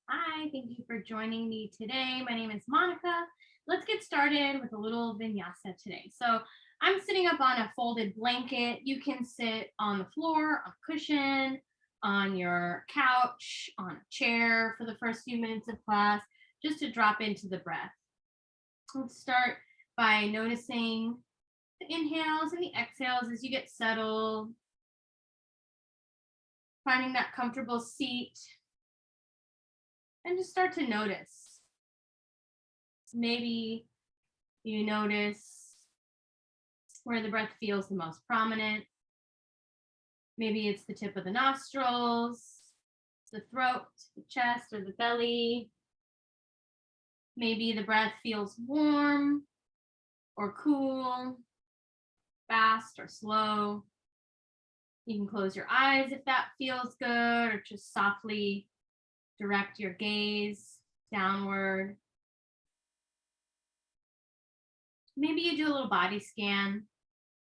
Hi, thank you for joining me today. My name is Monica. Let's get started with a little vinyasa today. So I'm sitting up on a folded blanket. You can sit on the floor, on a cushion, on your couch, on a chair for the first few minutes of class, just to drop into the breath. Let's start by noticing the inhales and the exhales as you get settled, finding that comfortable seat, and just start to notice. Maybe you notice where the breath feels the most prominent. Maybe it's the tip of the nostrils, the throat, the chest, or the belly. Maybe the breath feels warm or cool, fast or slow. You can close your eyes if that feels good, or just softly direct your gaze downward. Maybe you do a little body scan,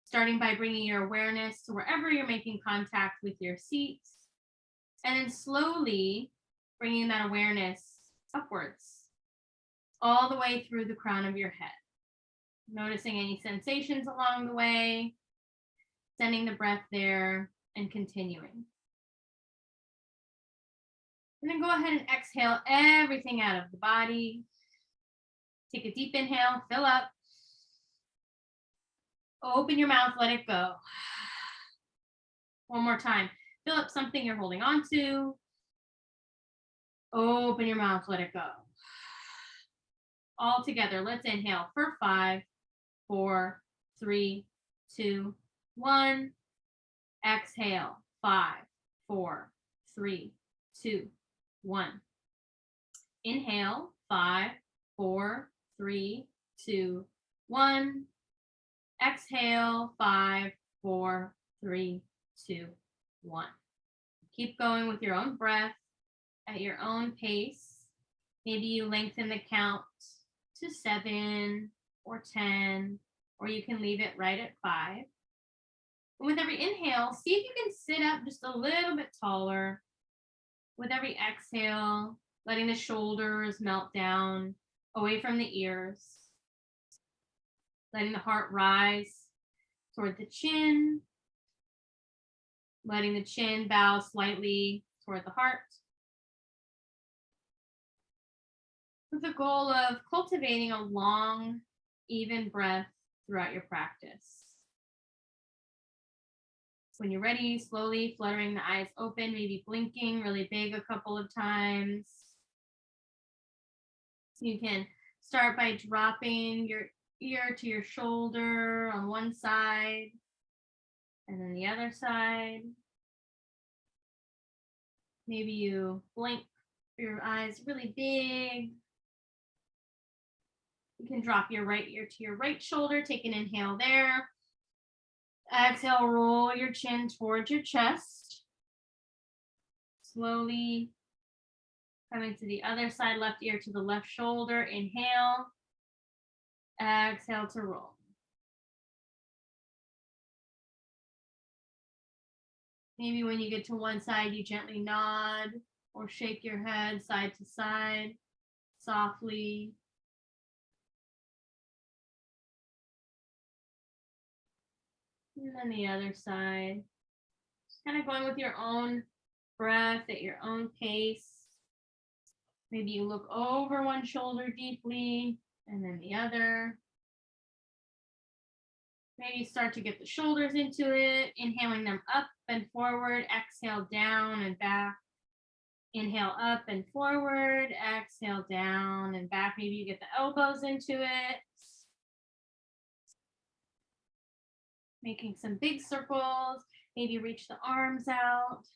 starting by bringing your awareness to wherever you're making contact with your seat, and then slowly bringing that awareness upwards, all the way through the crown of your head. Noticing any sensations along the way, sending the breath there, and continuing. And then go ahead and exhale everything out of the body. Take a deep inhale, fill up. Open your mouth, let it go. One more time. Fill up something you're holding on to. Open your mouth, let it go. All together, let's inhale for 5, 4, 3, 2, 1. Exhale, 5, 4, 3, 2, 1. Inhale, 5, 4, 3, 2, 1. Exhale, 5, 4, 3, 2, 1. Keep going with your own breath at your own pace. Maybe you lengthen the count to 7 or 10, or you can leave it right at 5. And with every inhale, see if you can sit up just a little bit taller. With every exhale, letting the shoulders melt down away from the ears. Letting the heart rise toward the chin. Letting the chin bow slightly toward the heart. With the goal of cultivating a long, even breath throughout your practice. When you're ready, slowly fluttering the eyes open, maybe blinking really big a couple of times. You can start by dropping your ear to your shoulder on one side and then the other side. Maybe you blink your eyes really big. You can drop your right ear to your right shoulder. Take an inhale there. Exhale, roll your chin towards your chest. Slowly coming to the other side, left ear to the left shoulder. Inhale. Exhale to roll. Maybe when you get to one side, you gently nod or shake your head side to side softly. And then the other side. Just kind of going with your own breath at your own pace. Maybe you look over one shoulder deeply and then the other. Maybe start to get the shoulders into it, inhaling them up and forward, exhale down and back. Inhale up and forward, exhale down and back. Maybe you get the elbows into it. Making some big circles. Maybe reach the arms out.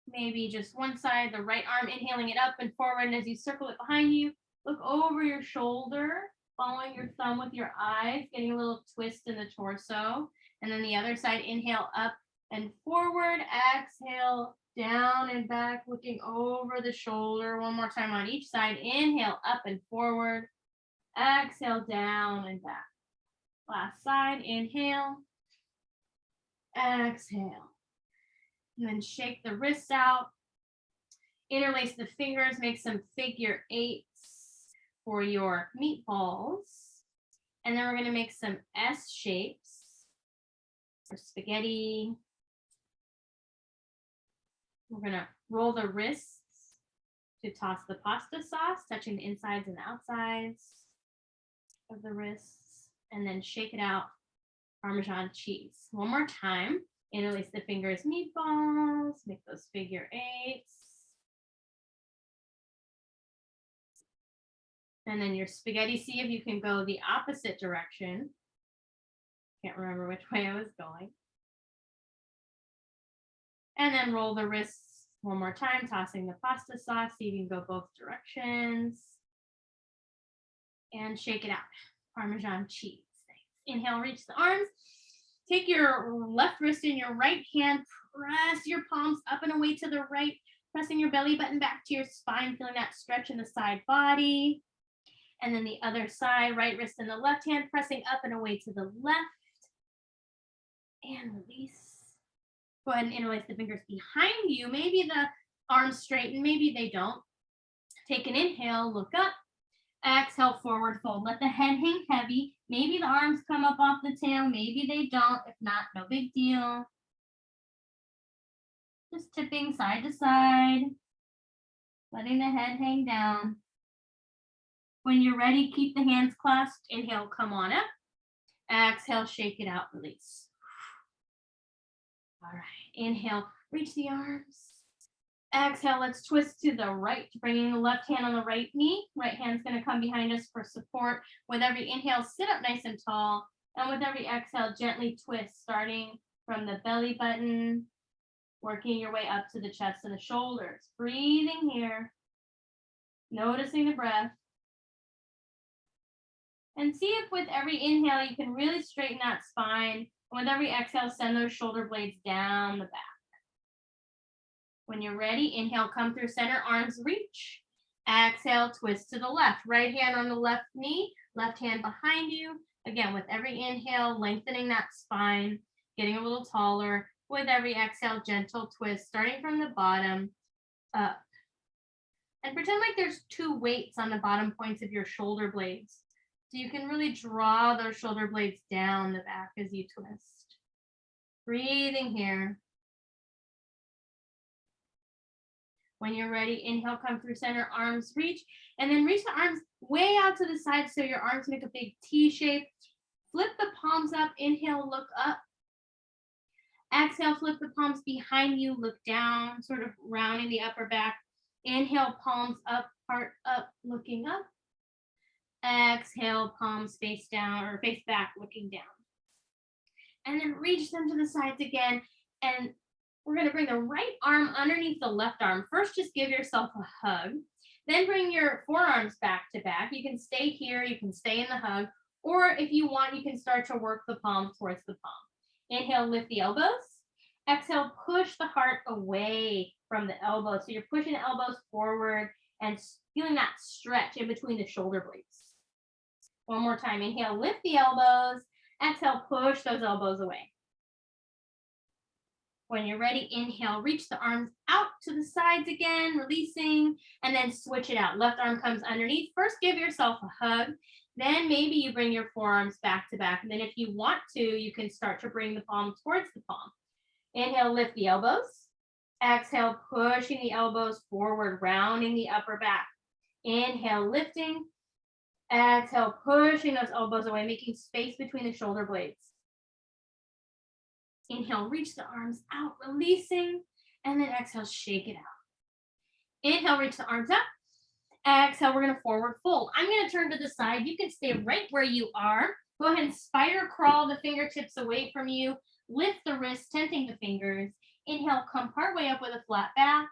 Maybe just one side, the right arm, inhaling it up and forward. And as you circle it behind you, look over your shoulder, following your thumb with your eyes, getting a little twist in the torso. And then the other side, inhale up and forward, exhale down and back, looking over the shoulder. One more time on each side. Inhale up and forward, exhale down and back. Last side, inhale Exhale. And then shake the wrists out. Interlace the fingers, make some figure eights for your meatballs. And then we're going to make some S shapes for spaghetti. We're going to roll the wrists to toss the pasta sauce, touching the insides and the outsides of the wrists. And then shake it out, Parmesan cheese. One more time. Interlace the fingers, meatballs, make those figure eights. And then your spaghetti, see if you can go the opposite direction. Can't remember which way I was going. And then roll the wrists one more time, tossing the pasta sauce, so you can go both directions. And shake it out, Parmesan cheese. Inhale, reach the arms. Take your left wrist in your right hand, press your palms up and away to the right, pressing your belly button back to your spine, feeling that stretch in the side body. And then the other side, right wrist in the left hand, pressing up and away to the left. And release. Go ahead and interlace the fingers behind you. Maybe the arms straighten, maybe they don't. Take an inhale, look up. Exhale, forward fold. Let the head hang heavy. Maybe the arms come up off the tail. Maybe they don't. If not, no big deal. Just tipping side to side. Letting the head hang down. When you're ready, keep the hands clasped. Inhale, come on up. Exhale, shake it out, release. All right, inhale, reach the arms. Exhale, let's twist to the right, bringing the left hand on the right knee. Right hand's gonna come behind us for support. With every inhale, sit up nice and tall. And with every exhale, gently twist, starting from the belly button, working your way up to the chest and the shoulders. Breathing here, noticing the breath. And see if with every inhale, you can really straighten that spine. And with every exhale, send those shoulder blades down the back. When you're ready, inhale, come through center, arms reach. Exhale, twist to the left. Right hand on the left knee, left hand behind you. Again, with every inhale, lengthening that spine, getting a little taller. With every exhale, gentle twist, starting from the bottom up. And pretend like there's two weights on the bottom points of your shoulder blades. So you can really draw those shoulder blades down the back as you twist. Breathing here. When you're ready, inhale, come through center, arms reach, and then reach the arms way out to the side so your arms make a big T shape. Flip the palms up, inhale, look up. Exhale, flip the palms behind you, look down, sort of rounding the upper back. Inhale, palms up, heart up, looking up. Exhale, palms face down or face back, looking down. And then reach them to the sides again. And we're going to bring the right arm underneath the left arm. First, just give yourself a hug. Then bring your forearms back to back. You can stay here. You can stay in the hug. Or if you want, you can start to work the palm towards the palm. Inhale, lift the elbows. Exhale, push the heart away from the elbows. So you're pushing the elbows forward and feeling that stretch in between the shoulder blades. One more time. Inhale, lift the elbows. Exhale, push those elbows away. When you're ready, inhale, reach the arms out to the sides again, releasing, and then switch it out. Left arm comes underneath. First, give yourself a hug. Then maybe you bring your forearms back to back. And then if you want to, you can start to bring the palm towards the palm. Inhale, lift the elbows. Exhale, pushing the elbows forward, rounding the upper back. Inhale, lifting. Exhale, pushing those elbows away, making space between the shoulder blades. Inhale, reach the arms out, releasing, and then exhale, shake it out. Inhale, reach the arms up. Exhale, we're going to forward fold. I'm going to turn to the side. You can stay right where you are. Go ahead and spider crawl the fingertips away from you. Lift the wrists, tenting the fingers. Inhale, come partway up with a flat back.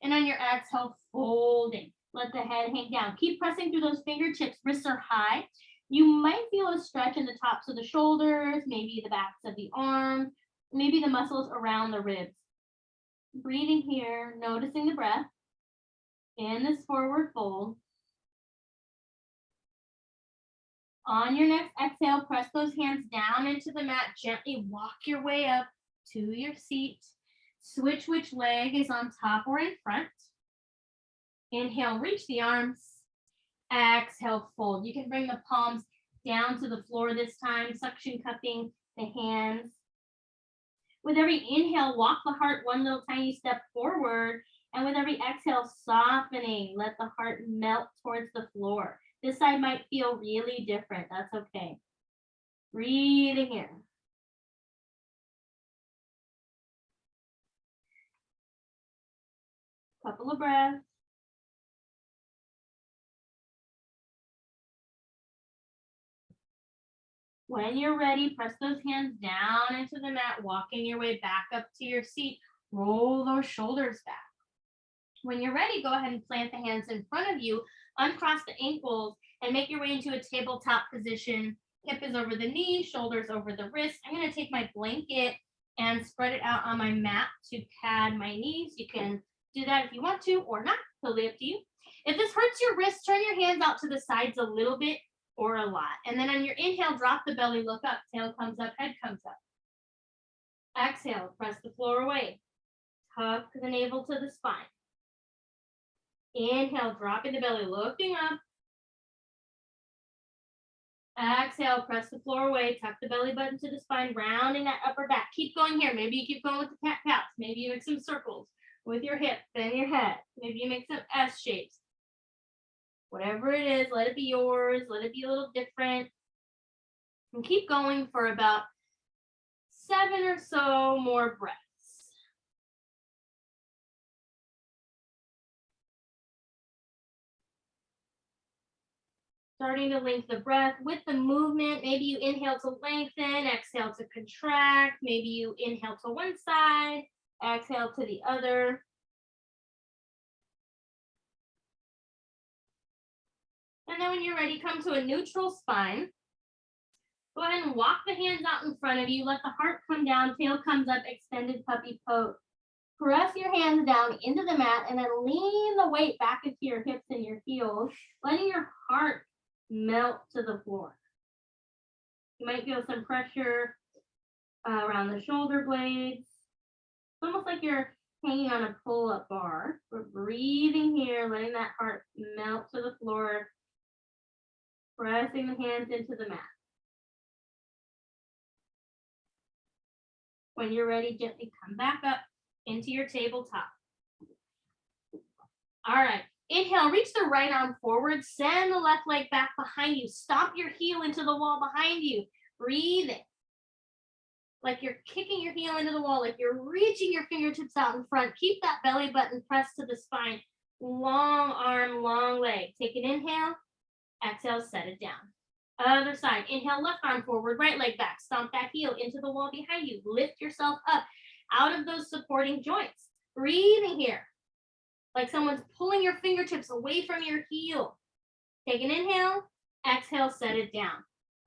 And on your exhale, folding. Let the head hang down. Keep pressing through those fingertips. Wrists are high. You might feel a stretch in the tops of the shoulders, maybe the backs of the arms, maybe the muscles around the ribs. Breathing here, noticing the breath in this forward fold. On your next exhale, press those hands down into the mat. Gently walk your way up. to your seat. Switch which leg is on top or in front. Inhale, reach the arms. Exhale, fold. You can bring the palms down to the floor this time, suction cupping the hands. With every inhale, walk the heart one little tiny step forward. And with every exhale, softening, let the heart melt towards the floor. This side might feel really different. That's okay. Breathing here. Couple of breaths. When you're ready, press those hands down into the mat, walking your way back up to your seat. Roll those shoulders back. When you're ready, go ahead and plant the hands in front of you, uncross the ankles, and make your way into a tabletop position. Hip is over the knee, shoulders over the wrist. I'm going to take my blanket and spread it out on my mat to pad my knees. You can do that if you want to or not, totally up to you. If this hurts your wrist, turn your hands out to the sides a little bit or a lot. And then on your inhale, drop the belly, look up, tail comes up, head comes up. Exhale, press the floor away. Tuck the navel to the spine. Inhale, dropping the belly, looking up. Exhale, press the floor away, tuck the belly button to the spine, rounding that upper back. Keep going here. Maybe you keep going with the cat-cows. Maybe you make some circles with your hip, bend your head. Maybe you make some S shapes. Whatever it is, let it be yours. Let it be a little different. And keep going for about 7 or so more breaths. Starting to lengthen the breath with the movement. Maybe you inhale to lengthen, exhale to contract. Maybe you inhale to one side, exhale to the other. And then when you're ready, come to a neutral spine. Go ahead and walk the hands out in front of you. Let the heart come down, tail comes up, extended puppy pose. Press your hands down into the mat and then lean the weight back into your hips and your heels, letting your heart melt to the floor. You might feel some pressure around the shoulder blades. It's almost like you're hanging on a pull-up bar. We're breathing here, letting that heart melt to the floor, pressing the hands into the mat. When you're ready, gently come back up into your tabletop. All right. Inhale, reach the right arm forward, send the left leg back behind you. Stomp your heel into the wall behind you. Breathe in. Like you're kicking your heel into the wall, like you're reaching your fingertips out in front. Keep that belly button pressed to the spine. Long arm, long leg. Take an inhale. Exhale, set it down. Other side. Inhale, left arm forward, right leg back. Stomp that heel into the wall behind you. Lift yourself up out of those supporting joints. Breathing here. Like someone's pulling your fingertips away from your heel. Take an inhale, exhale, set it down.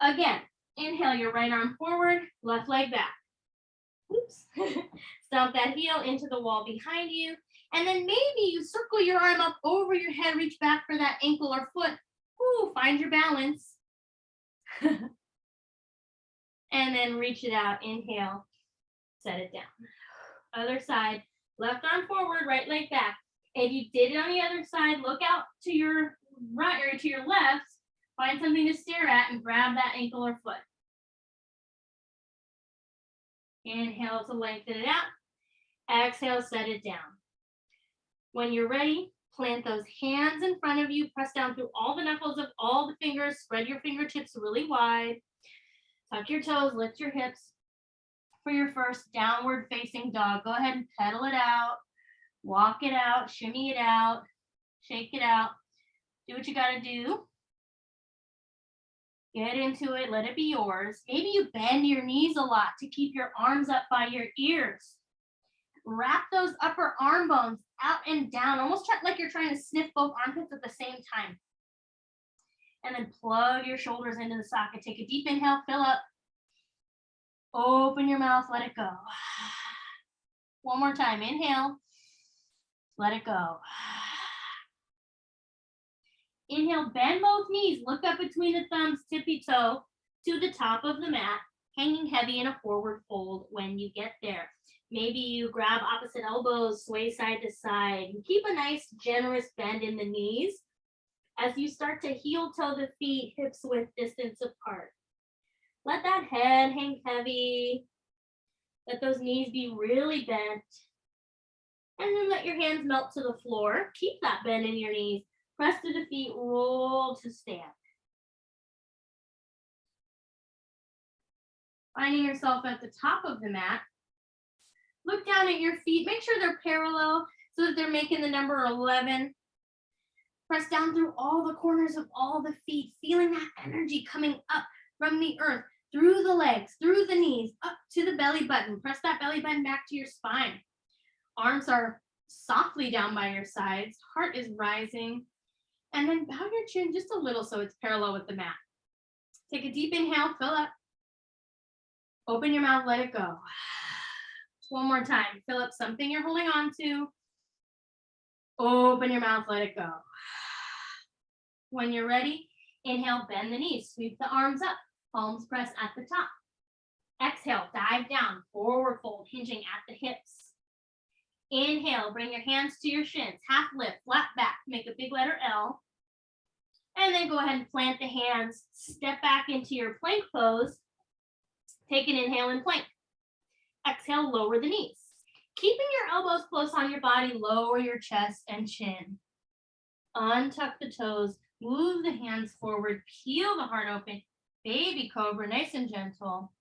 Again, inhale your right arm forward, left leg back. Oops. Stomp that heel into the wall behind you. And then maybe you circle your arm up over your head, reach back for that ankle or foot. Ooh, find your balance. And then reach it out, inhale, set it down. Other side, left arm forward, right leg back. If you did it on the other side, look out to your right or to your left, find something to stare at and grab that ankle or foot. Inhale to lengthen it out. Exhale, set it down. When you're ready, plant those hands in front of you, press down through all the knuckles of all the fingers, spread your fingertips really wide, tuck your toes, lift your hips. For your first downward facing dog, go ahead and pedal it out. Walk it out, shimmy it out, shake it out. Do what you got to do. Get into it, let it be yours. Maybe you bend your knees a lot to keep your arms up by your ears. Wrap those upper arm bones out and down, almost like you're trying to sniff both armpits at the same time. And then plug your shoulders into the socket. Take a deep inhale, fill up. Open your mouth, let it go. One more time, inhale. Let it go. Inhale, bend both knees. Look up between the thumbs, tippy toe to the top of the mat. hanging heavy in a forward fold when you get there. Maybe you grab opposite elbows, sway side to side, and keep a nice generous bend in the knees as you start to heel toe the feet, hips width distance apart. Let that head hang heavy. Let those knees be really bent. And then let your hands melt to the floor. Keep that bend in your knees. Press to the feet, roll to stand. Finding yourself at the top of the mat. Look down at your feet. Make sure they're parallel so that they're making the number 11. Press down through all the corners of all the feet, feeling that energy coming up from the earth, through the legs, through the knees, up to the belly button. Press that belly button back to your spine. Arms are softly down by your sides. Heart is rising. And then bow your chin just a little so it's parallel with the mat. Take a deep inhale, fill up. Open your mouth, let it go. One more time. Fill up something you're holding on to. Open your mouth, let it go. When you're ready, inhale, bend the knees, sweep the arms up, palms press at the top. Exhale, dive down, forward fold, hinging at the hips. Inhale, bring your hands to your shins, half lift, flat back, make a big letter L. And then go ahead and plant the hands, step back into your plank pose. Take an inhale in plank. Exhale, lower the knees. Keeping your elbows close on your body, lower your chest and chin. Untuck the toes, move the hands forward, peel the heart open, baby cobra, nice and gentle.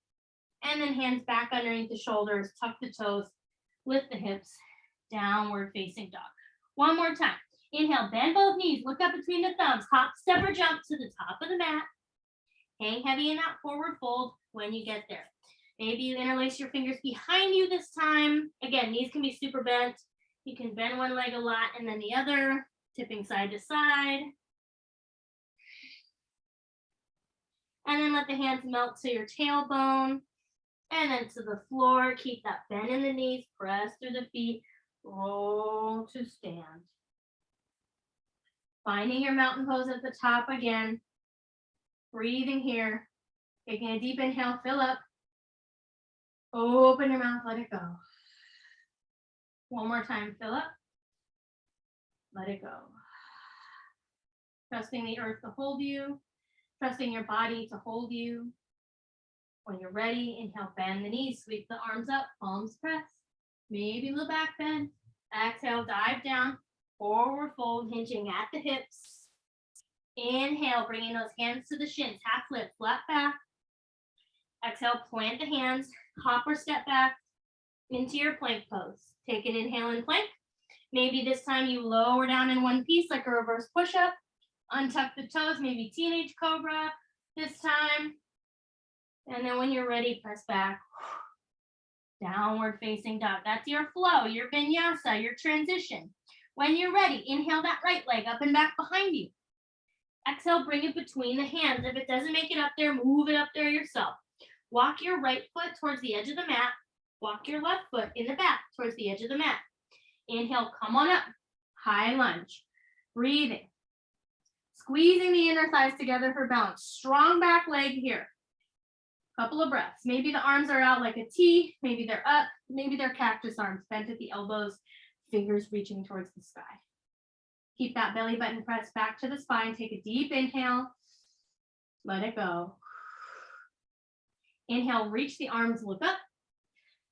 And then hands back underneath the shoulders, tuck the toes, lift the hips, downward facing dog. One more time. Inhale, bend both knees, look up between the thumbs, hop, step, or jump to the top of the mat. Hang heavy in that forward fold when you get there. Maybe you interlace your fingers behind you this time. Again, knees can be super bent. You can bend one leg a lot and then the other, tipping side to side. And then let the hands melt to your tailbone and then to the floor. Keep that bend in the knees, press through the feet, roll to stand. Finding your mountain pose at the top again. Breathing here. Taking a deep inhale, fill up. Open your mouth, let it go. One more time, fill up. Let it go. Trusting the earth to hold you. Trusting your body to hold you. When you're ready, inhale, bend the knees, sweep the arms up, palms press. Maybe a little back bend. Exhale, dive down. Forward fold, hinging at the hips. Inhale, bringing those hands to the shins, half lift, flat back. Exhale, plant the hands, hop or step back into your plank pose. Take an inhale in plank. Maybe this time you lower down in one piece like a reverse push-up. Untuck the toes, maybe teenage cobra this time. And then when you're ready, press back. Downward facing dog. That's your flow, your vinyasa, your transition. When you're ready, inhale that right leg up and back behind you. Exhale, bring it between the hands. If it doesn't make it up there, move it up there yourself. Walk your right foot towards the edge of the mat. Walk your left foot in the back towards the edge of the mat. Inhale, come on up. High lunge. Breathing. Squeezing the inner thighs together for balance. Strong back leg here. Couple of breaths. Maybe the arms are out like a T. Maybe they're up. Maybe they're cactus arms, bent at the elbows, fingers reaching towards the sky. Keep that belly button pressed back to the spine. Take a deep inhale. Let it go. Inhale, reach the arms, look up.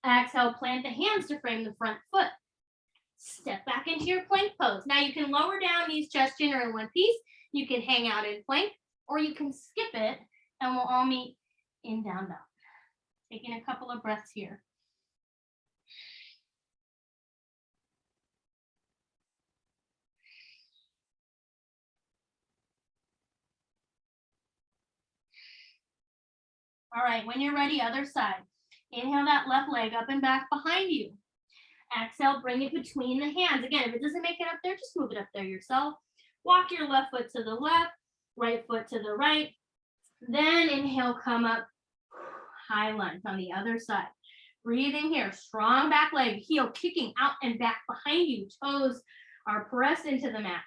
Exhale, plant the hands to frame the front foot. Step back into your plank pose. Now you can lower down, knees, chest, chin, or in one piece. You can hang out in plank, or you can skip it, and we'll all meet in down dog. Taking a couple of breaths here. All right, when you're ready, other side. Inhale that left leg up and back behind you. Exhale, bring it between the hands. Again, if it doesn't make it up there, just move it up there yourself. Walk your left foot to the left, right foot to the right. Then inhale, come up, high lunge on the other side. Breathing here, strong back leg, heel kicking out and back behind you. Toes are pressed into the mat.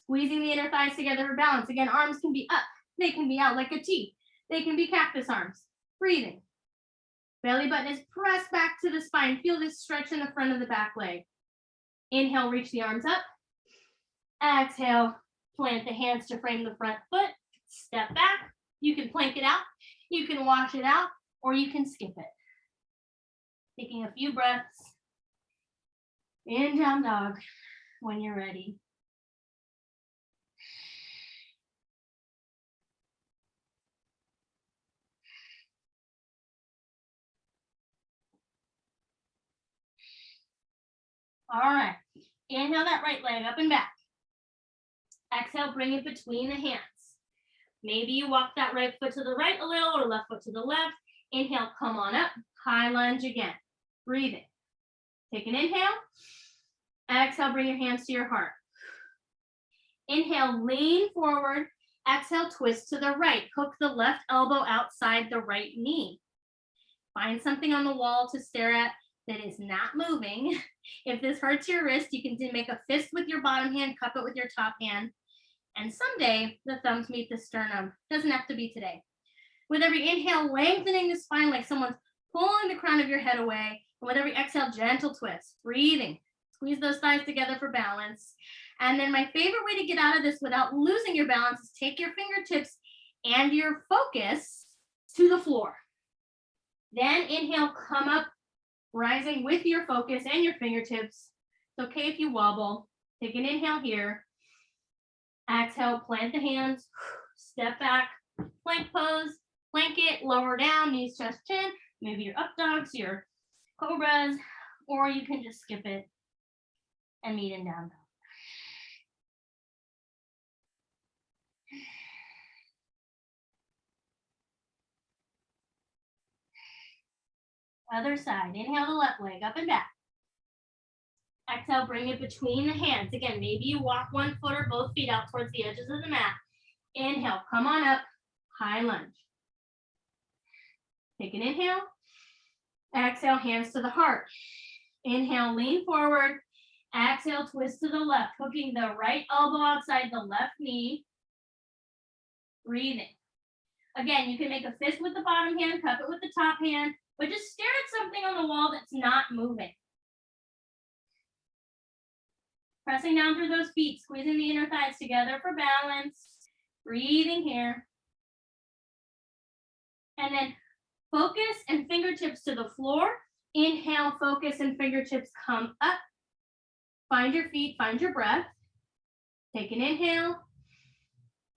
Squeezing the inner thighs together for balance. Again, arms can be up, they can be out like a T. They can be cactus arms. Breathing. Belly button is pressed back to the spine. Feel this stretch in the front of the back leg. Inhale, reach the arms up. Exhale, plant the hands to frame the front foot. Step back. You can plank it out. You can wash it out, or you can skip it. Taking a few breaths. In down dog when you're ready. All right. Inhale that right leg up and back. Exhale, bring it between the hands. Maybe you walk that right foot to the right a little or left foot to the left. Inhale, come on up. High lunge again. Breathing. Take an inhale. Exhale, bring your hands to your heart. Inhale, lean forward. Exhale, twist to the right. Hook the left elbow outside the right knee. Find something on the wall to stare at that is not moving. If this hurts your wrist, you can make a fist with your bottom hand, cup it with your top hand. And someday the thumbs meet the sternum. Doesn't have to be today. With every inhale, lengthening the spine like someone's pulling the crown of your head away. And with every exhale, gentle twist. Breathing. Squeeze those thighs together for balance. And then my favorite way to get out of this without losing your balance is take your fingertips and your focus to the floor. Then inhale, come up, rising with your focus and your fingertips. It's okay if you wobble. Take an inhale here. Exhale, plant the hands, step back, plank pose, plank it, lower down, knees, chest, chin. Maybe your up dogs, your cobras, or you can just skip it and meet in down dog. Other side. Inhale the left leg up and back. Exhale, bring it between the hands. Again, maybe you walk one foot or both feet out towards the edges of the mat. Inhale, come on up, high lunge. Take an inhale. Exhale, hands to the heart. Inhale, lean forward. Exhale, twist to the left, hooking the right elbow outside the left knee. Breathing. Again, you can make a fist with the bottom hand, cup it with the top hand, but just stare at something on the wall that's not moving. Pressing down through those feet, squeezing the inner thighs together for balance. Breathing here. And then focus and fingertips to the floor. Inhale, focus and fingertips come up. Find your feet, find your breath. Take an inhale.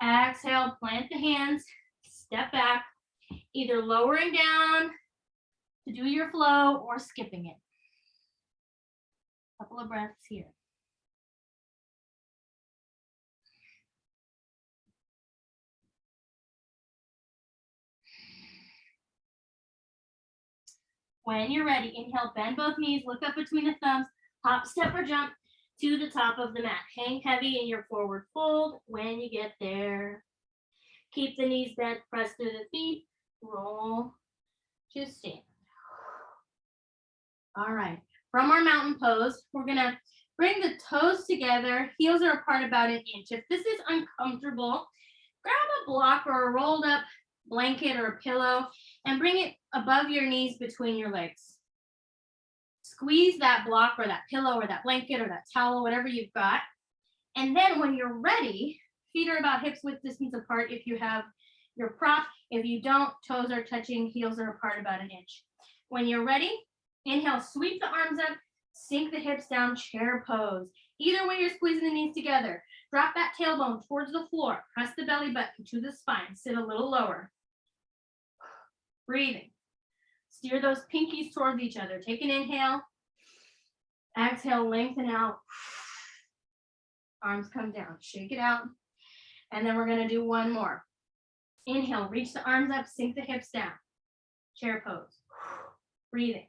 Exhale, plant the hands, step back, either lowering down to do your flow or skipping it. Couple of breaths here. When you're ready, inhale, bend both knees, look up between the thumbs, hop, step, or jump to the top of the mat. Hang heavy in your forward fold when you get there. Keep the knees bent, press through the feet, roll to stand. All right, from our mountain pose, we're gonna bring the toes together, heels are apart about an inch. If this is uncomfortable, grab a block or a rolled up blanket or a pillow and bring it above your knees between your legs. Squeeze that block or that pillow or that blanket or that towel, whatever you've got. And then when you're ready, feet are about hips width distance apart if you have your prop. If you don't, toes are touching, heels are apart about an inch. When you're ready, inhale, sweep the arms up, sink the hips down, chair pose. Either way, you're squeezing the knees together. Drop that tailbone towards the floor. Press the belly button to the spine. Sit a little lower. Breathing. Steer those pinkies towards each other. Take an inhale. Exhale, lengthen out. Arms come down. Shake it out. And then we're going to do one more. Inhale, reach the arms up, sink the hips down. Chair pose. Breathing.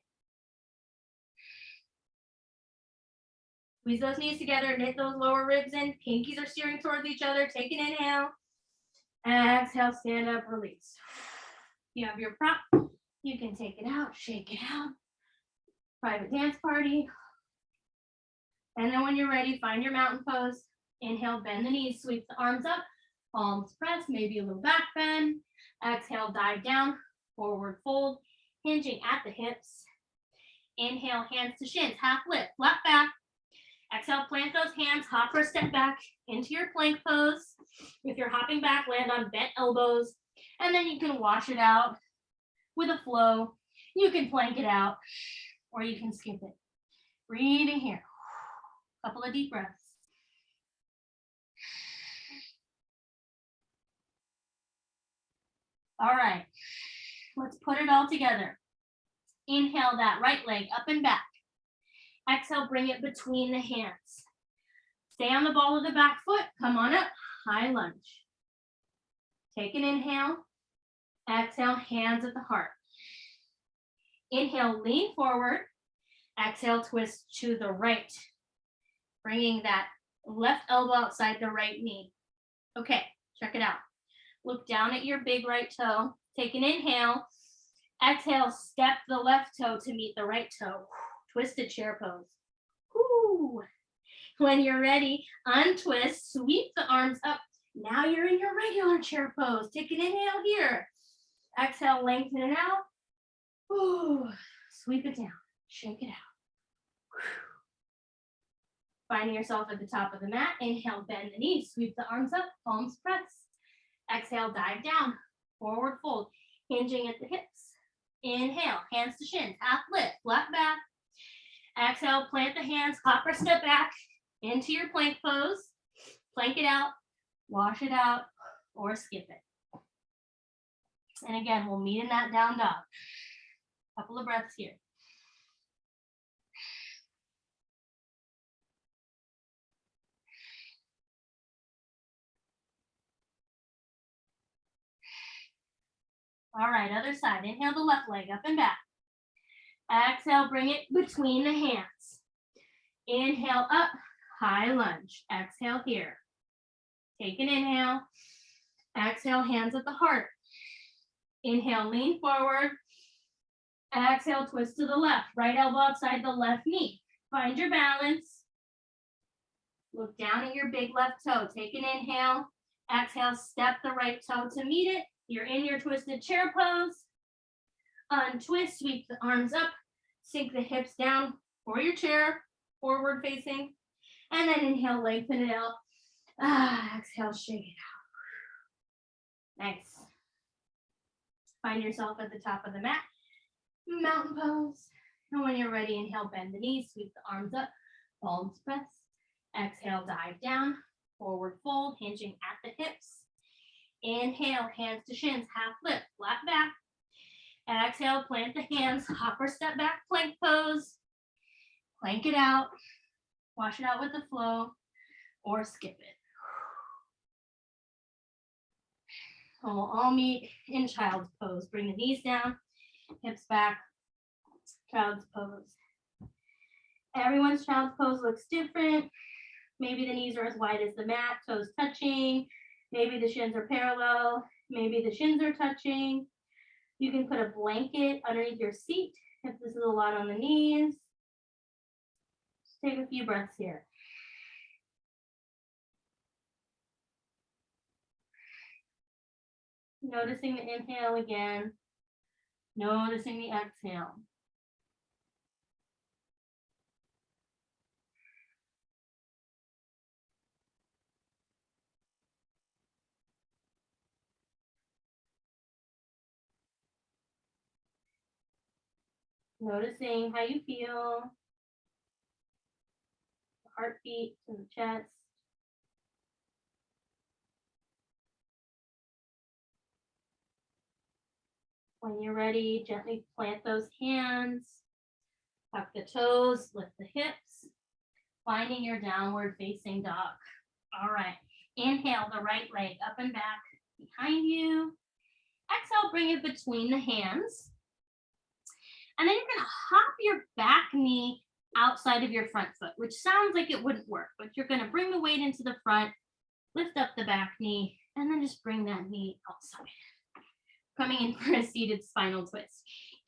Squeeze those knees together, knit those lower ribs in. Pinkies are steering towards each other. Take an inhale. Exhale, stand up, release. You have your prop. You can take it out, shake it out. Private dance party. And then when you're ready, find your mountain pose. Inhale, bend the knees, sweep the arms up. Palms press, maybe a little back bend. Exhale, dive down, forward fold, hinging at the hips. Inhale, hands to shins, half lift, flat back. Exhale, plant those hands, hop or step back into your plank pose. If you're hopping back, land on bent elbows, and then you can wash it out with a flow. You can plank it out, or you can skip it. Breathing here. Couple of deep breaths. All right, let's put it all together. Inhale that right leg up and back. Exhale, bring it between the hands. Stay on the ball of the back foot. Come on up, high lunge. Take an inhale. Exhale, hands at the heart. Inhale, lean forward. Exhale, twist to the right. Bringing that left elbow outside the right knee. Okay, check it out. Look down at your big right toe. Take an inhale. Exhale, step the left toe to meet the right toe. Twisted chair pose. Woo. When you're ready, untwist, sweep the arms up. Now you're in your regular chair pose. Take an inhale here. Exhale, lengthen it out. Woo. Sweep it down. Shake it out. Finding yourself at the top of the mat. Inhale, bend the knees. Sweep the arms up. Palms press. Exhale, dive down. Forward fold. Hinging at the hips. Inhale, hands to shins. Half lift. Flat back. Exhale, plant the hands. Hop or step back into your plank pose. Plank it out. Wash it out. Or skip it. And again, we'll meet in that down dog. Couple of breaths here. All right, other side. Inhale the left leg up and back. Exhale, bring it between the hands. Inhale up, high lunge. Exhale here. Take an inhale. Exhale, hands at the heart. Inhale, lean forward. Exhale, twist to the left. Right elbow outside the left knee. Find your balance. Look down at your big left toe. Take an inhale. Exhale, step the right toe to meet it. You're in your twisted chair pose. Untwist, sweep the arms up. Sink the hips down for your chair, forward facing. And then inhale, lengthen it out. Exhale, shake it out. Nice. Find yourself at the top of the mat. Mountain pose. And when you're ready, inhale, bend the knees, sweep the arms up, palms press. Exhale, dive down, forward fold, hinging at the hips. Inhale, hands to shins, half lift, flat back. Exhale, plant the hands, hop or step back, plank pose. Plank it out, wash it out with the flow, or skip it. And we'll all meet in child's pose. Bring the knees down, hips back, child's pose. Everyone's child's pose looks different. Maybe the knees are as wide as the mat, toes touching. Maybe the shins are parallel. Maybe the shins are touching. You can put a blanket underneath your seat if this is a lot on the knees. Just take a few breaths here. Noticing the inhale again. Noticing the exhale. Noticing how you feel. The heartbeat to the chest. When you're ready, gently plant those hands. Tuck the toes, lift the hips. Finding your downward facing dog. All right. Inhale the right leg up and back behind you. Exhale, bring it between the hands. And then you're going to hop your back knee outside of your front foot, which sounds like it wouldn't work, but you're going to bring the weight into the front, lift up the back knee, and then just bring that knee outside. Coming in for a seated spinal twist.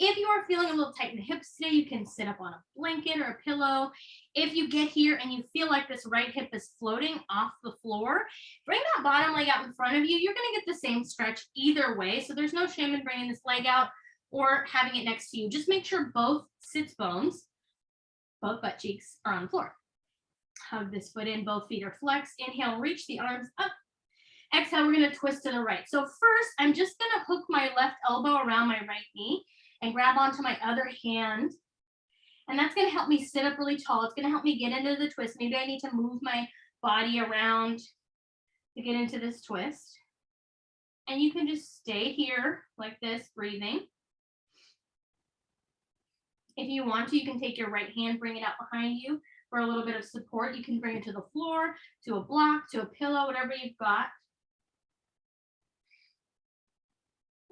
If you are feeling a little tight in the hips today, you can sit up on a blanket or a pillow. If you get here and you feel like this right hip is floating off the floor, bring that bottom leg out in front of you. You're going to get the same stretch either way. So there's no shame in bringing this leg out or having it next to you. Just make sure both sits bones, both butt cheeks are on the floor. Hug this foot in, both feet are flexed. Inhale, reach the arms up. Exhale, we're going to twist to the right. So first, I'm just going to hook my left elbow around my right knee and grab onto my other hand. And that's going to help me sit up really tall. It's going to help me get into the twist. Maybe I need to move my body around to get into this twist. And you can just stay here like this, breathing. If you want to, you can take your right hand, bring it out behind you for a little bit of support. You can bring it to the floor, to a block, to a pillow, whatever you've got.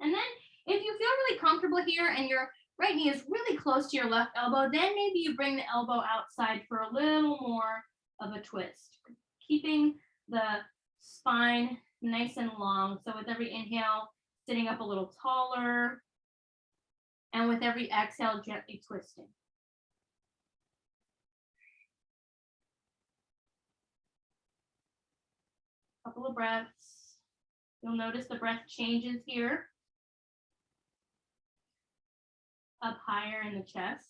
And then if you feel really comfortable here and your right knee is really close to your left elbow, then maybe you bring the elbow outside for a little more of a twist, keeping the spine nice and long. So with every inhale, sitting up a little taller, and with every exhale, gently twisting. Couple of breaths. You'll notice the breath changes here. Up higher in the chest.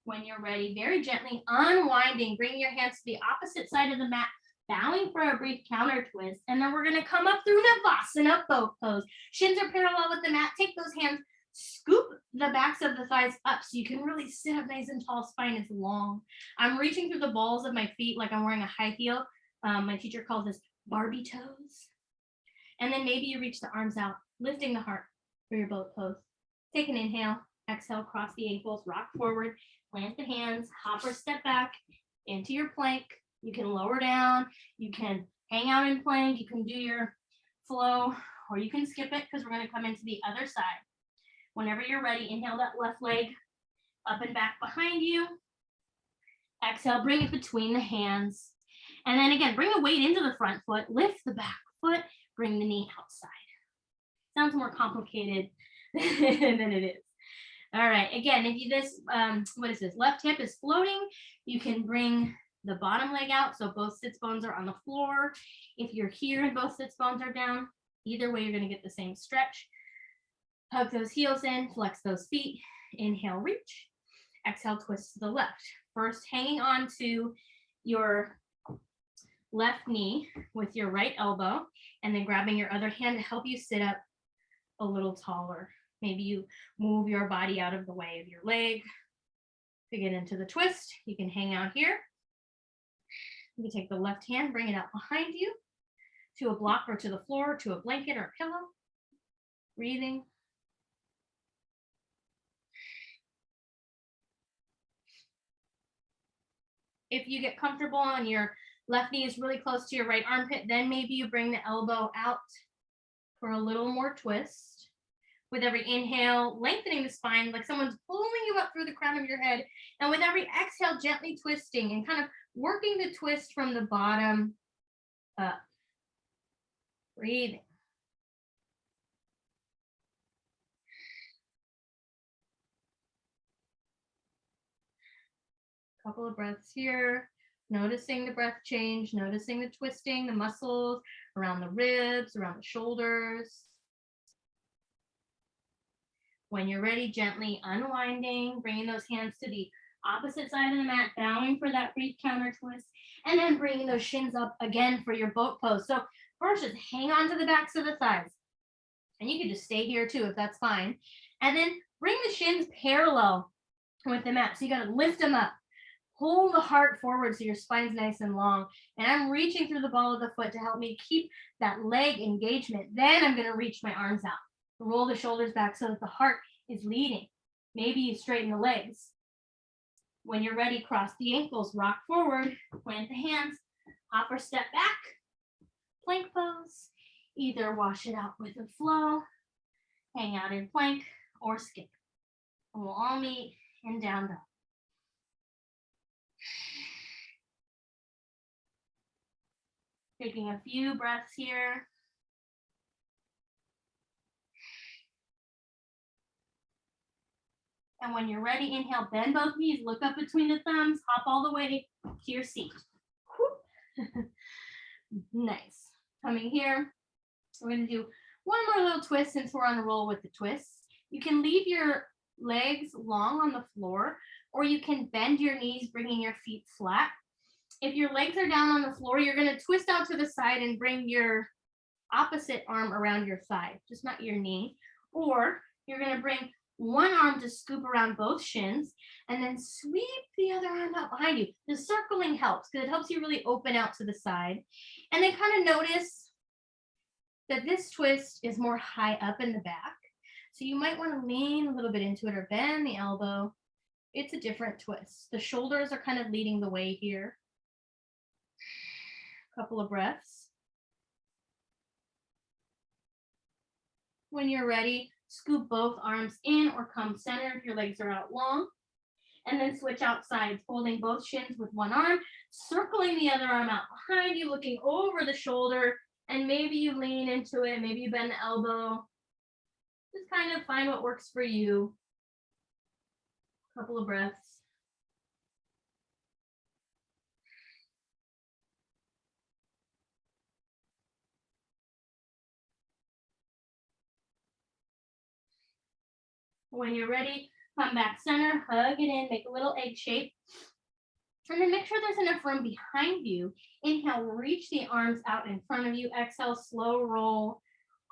When you're ready, very gently unwinding, bring your hands to the opposite side of the mat, bowing for a brief counter twist, and then we're going to come up through Navasana boat pose. Shins are parallel with the mat. Take those hands, scoop the backs of the thighs up so you can really sit up nice and tall. Spine is long. I'm reaching through the balls of my feet like I'm wearing a high heel. My teacher calls this Barbie toes. And then maybe you reach the arms out, lifting the heart for your boat pose. Take an inhale, exhale, cross the ankles, rock forward, plant the hands, hop or step back into your plank. You can lower down, you can hang out in plank, you can do your flow, or you can skip it because we're going to come into the other side. Whenever you're ready, inhale that left leg up and back behind you. Exhale, bring it between the hands. And then again, bring the weight into the front foot, lift the back foot, bring the knee outside. Sounds more complicated than it is. All right, again, if you what is this? Left hip is floating. You can bring the bottom leg out so both sits bones are on the floor. If you're here and both sits bones are down, either way, you're going to get the same stretch. Hug those heels in, flex those feet. Inhale, reach. Exhale, twist to the left. First, hanging on to your left knee with your right elbow, and then grabbing your other hand to help you sit up a little taller. Maybe you move your body out of the way of your leg to get into the twist. You can hang out here. You can take the left hand, bring it out behind you to a block or to the floor, to a blanket or a pillow. Breathing. If you get comfortable and your left knee is really close to your right armpit, then maybe you bring the elbow out for a little more twist. With every inhale, lengthening the spine like someone's pulling you up through the crown of your head. And with every exhale, gently twisting and kind of working the twist from the bottom up. Breathing. Couple of breaths here. Noticing the breath change, noticing the twisting, the muscles around the ribs, around the shoulders. When you're ready, gently unwinding, bringing those hands to the opposite side of the mat, bowing for that brief counter twist, and then bringing those shins up again for your boat pose. So first, just hang on to the backs of the thighs. And you can just stay here too, if that's fine. And then bring the shins parallel with the mat. So you got to lift them up. Pull the heart forward so your spine's nice and long. And I'm reaching through the ball of the foot to help me keep that leg engagement. Then I'm going to reach my arms out. Roll the shoulders back so that the heart is leading. Maybe you straighten the legs. When you're ready, cross the ankles, rock forward, plant the hands, hop or step back, plank pose. Either wash it out with a flow, hang out in plank, or skip. And we'll all meet in down dog. Taking a few breaths here. And when you're ready, inhale, bend both knees, look up between the thumbs, hop all the way to your seat. Nice. Coming here, we're going to do one more little twist since we're on a roll with the twists. You can leave your legs long on the floor, or you can bend your knees, bringing your feet flat. If your legs are down on the floor, you're going to twist out to the side and bring your opposite arm around your thigh, just not your knee. Or you're going to bring one arm to scoop around both shins and then sweep the other arm out behind you. The circling helps because it helps you really open out to the side. And then kind of notice that this twist is more high up in the back. So you might want to lean a little bit into it or bend the elbow. It's a different twist. The shoulders are kind of leading the way here. A couple of breaths. When you're ready, scoop both arms in or come center if your legs are out long. And then switch out sides, holding both shins with one arm, circling the other arm out behind you, looking over the shoulder, and maybe you lean into it, maybe you bend the elbow. Just kind of find what works for you. A couple of breaths. When you're ready, come back center, hug it in, make a little egg shape. And then make sure there's enough room behind you. Inhale, reach the arms out in front of you. Exhale, slow roll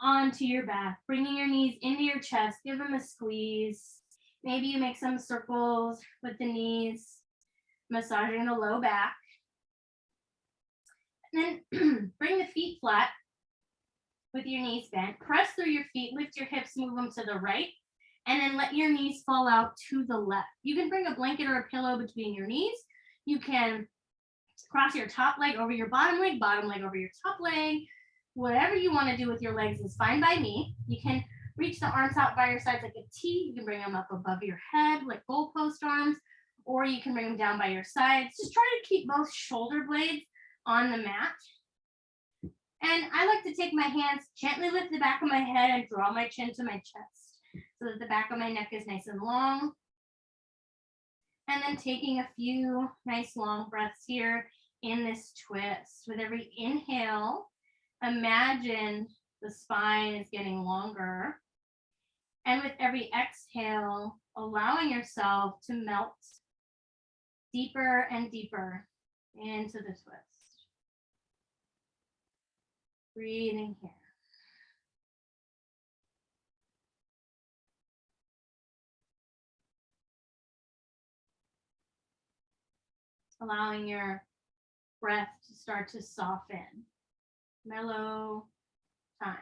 onto your back, bringing your knees into your chest. Give them a squeeze. Maybe you make some circles with the knees, massaging the low back. And then bring the feet flat with your knees bent. Press through your feet, lift your hips, move them to the right. And then let your knees fall out to the left. You can bring a blanket or a pillow between your knees. You can cross your top leg over your bottom leg over your top leg. Whatever you want to do with your legs is fine by me. You can reach the arms out by your sides like a T. You can bring them up above your head like goalpost arms, or you can bring them down by your sides. Just try to keep both shoulder blades on the mat. And I like to take my hands, gently lift the back of my head and draw my chin to my chest so that the back of my neck is nice and long. And then taking a few nice long breaths here in this twist. With every inhale, imagine the spine is getting longer. And with every exhale, allowing yourself to melt deeper and deeper into the twist. Breathing here. Allowing your breath to start to soften. Mellow times.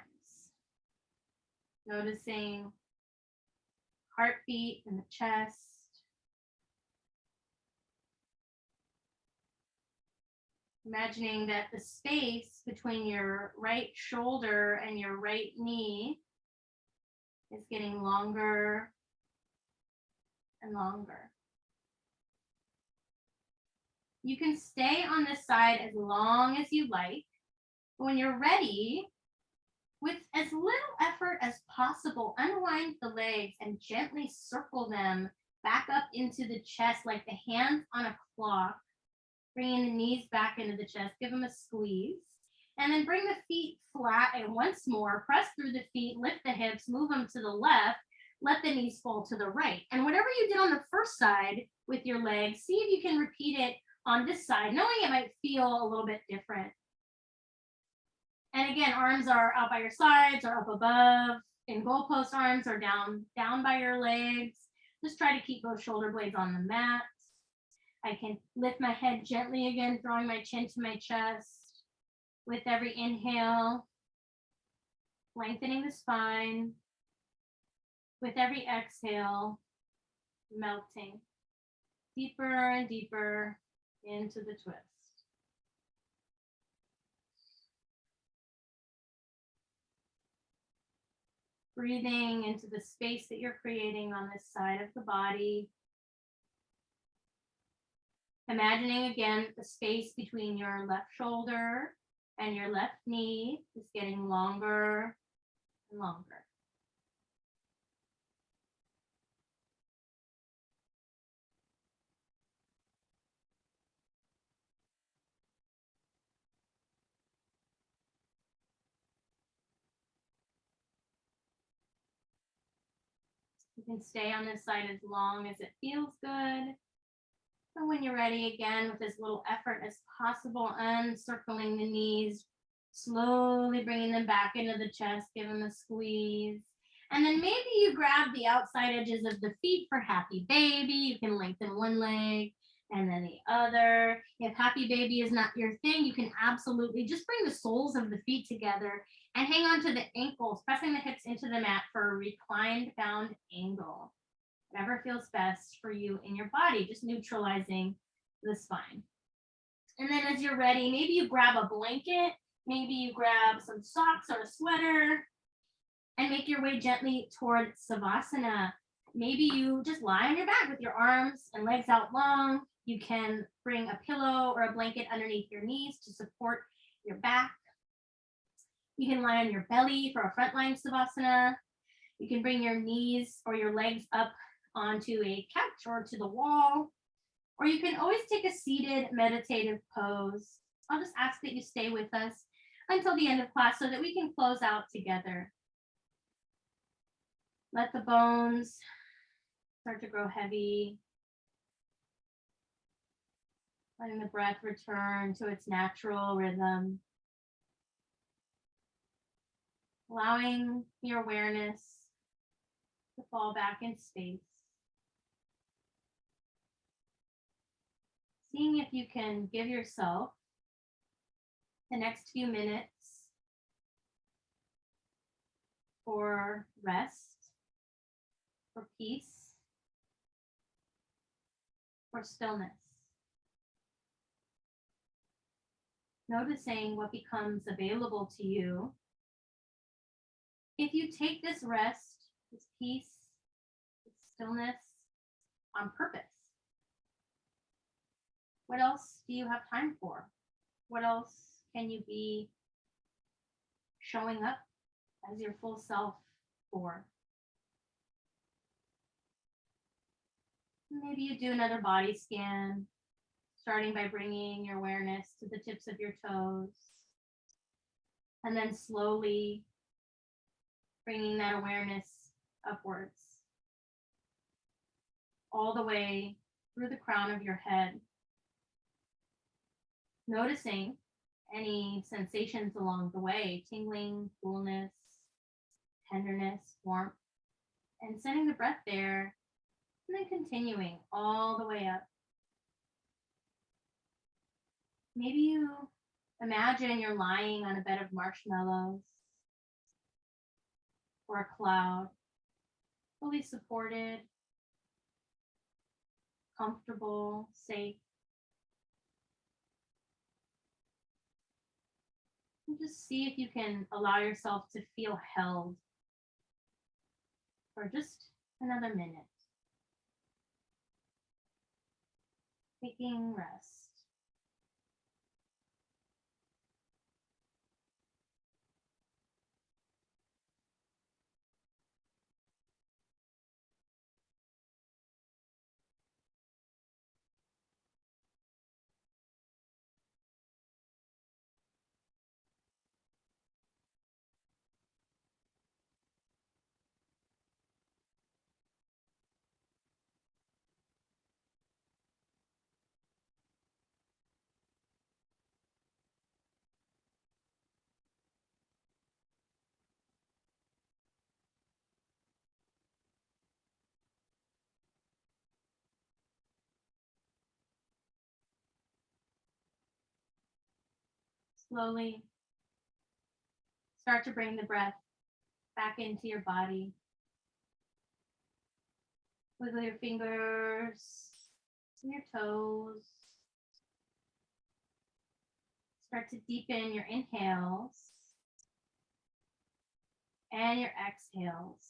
Noticing heartbeat in the chest. Imagining that the space between your right shoulder and your right knee is getting longer and longer. You can stay on this side as long as you like. When you're ready, with as little effort as possible, unwind the legs and gently circle them back up into the chest like the hands on a clock. Bringing the knees back into the chest, give them a squeeze. And then bring the feet flat, and once more, press through the feet, lift the hips, move them to the left, let the knees fall to the right. And whatever you did on the first side with your legs, see if you can repeat it on this side, knowing it might feel a little bit different. And again, arms are out by your sides or up above. In goalpost arms or down by your legs. Just try to keep those shoulder blades on the mat. I can lift my head gently again, drawing my chin to my chest. With every inhale, lengthening the spine. With every exhale, melting deeper and deeper into the twist. Breathing into the space that you're creating on this side of the body. Imagining again the space between your left shoulder and your left knee is getting longer and longer. You can stay on this side as long as it feels good. And when you're ready, again, with as little effort as possible, uncircling the knees, slowly bringing them back into the chest, give them a squeeze. And then maybe you grab the outside edges of the feet for happy baby. You can lengthen one leg and then the other. If happy baby is not your thing, you can absolutely just bring the soles of the feet together and hang on to the ankles, pressing the hips into the mat for a reclined bound angle. Whatever feels best for you in your body, just neutralizing the spine. And then as you're ready, maybe you grab a blanket, maybe you grab some socks or a sweater, and make your way gently toward Savasana. Maybe you just lie on your back with your arms and legs out long. You can bring a pillow or a blanket underneath your knees to support your back. You can lie on your belly for a frontline Savasana. You can bring your knees or your legs up onto a couch or to the wall. Or you can always take a seated meditative pose. I'll just ask that you stay with us until the end of class so that we can close out together. Let the bones start to grow heavy. Letting the breath return to its natural rhythm. Allowing your awareness to fall back in space. Seeing if you can give yourself the next few minutes for rest, for peace, for stillness. Noticing what becomes available to you if you take this rest, this peace, this stillness on purpose. What else do you have time for? What else can you be showing up as your full self for? Maybe you do another body scan, starting by bringing your awareness to the tips of your toes, and then slowly bringing that awareness upwards, all the way through the crown of your head. Noticing any sensations along the way, tingling, coolness, tenderness, warmth, and sending the breath there, and then continuing all the way up. Maybe you imagine you're lying on a bed of marshmallows or a cloud, fully supported, comfortable, safe. And just see if you can allow yourself to feel held for just another minute. Taking rest. Slowly start to bring the breath back into your body. Wiggle your fingers and your toes. Start to deepen your inhales and your exhales.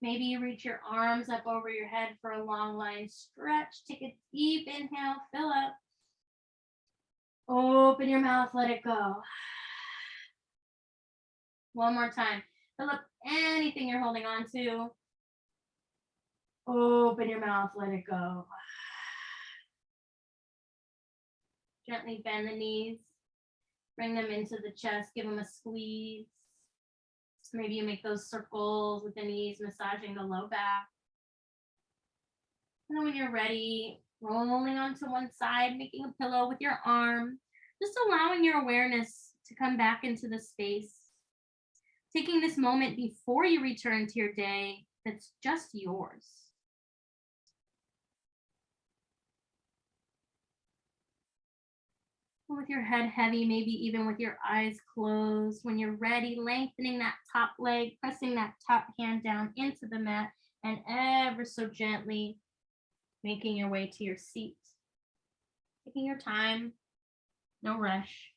Maybe you reach your arms up over your head for a long line stretch. Take a deep inhale, fill up. Open your mouth, let it go. One more time. Fill up anything you're holding on to. Open your mouth, let it go. Gently bend the knees. Bring them into the chest. Give them a squeeze. Maybe you make those circles with the knees, massaging the low back. And then when you're ready, rolling onto one side, making a pillow with your arm, just allowing your awareness to come back into the space. Taking this moment before you return to your day that's just yours. With your head heavy, maybe even with your eyes closed. When you're ready, lengthening that top leg, pressing that top hand down into the mat, and ever so gently making your way to your seat. Taking your time, no rush.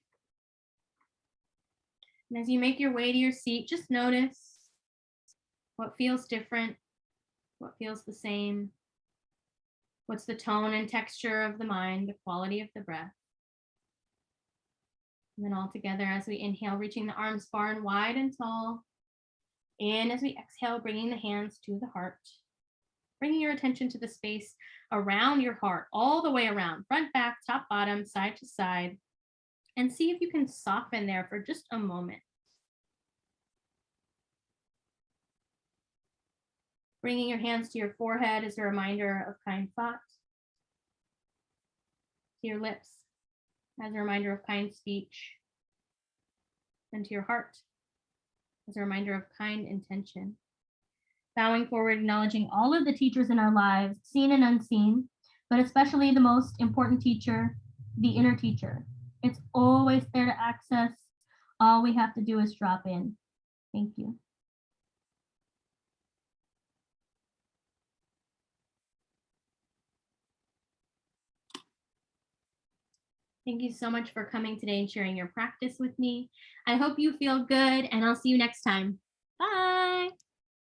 And as you make your way to your seat, just notice what feels different, what feels the same, what's the tone and texture of the mind, the quality of the breath. And then all together as we inhale, reaching the arms far and wide and tall. And as we exhale, bringing the hands to the heart. Bringing your attention to the space around your heart, all the way around, front, back, top, bottom, side to side. And see if you can soften there for just a moment. Bringing your hands to your forehead as a reminder of kind thoughts. To your lips as a reminder of kind speech. And to your heart as a reminder of kind intention. Bowing forward, acknowledging all of the teachers in our lives, seen and unseen, but especially the most important teacher, the inner teacher. It's always there to access. All we have to do is drop in. Thank you. Thank you so much for coming today and sharing your practice with me. I hope you feel good, and I'll see you next time. Bye.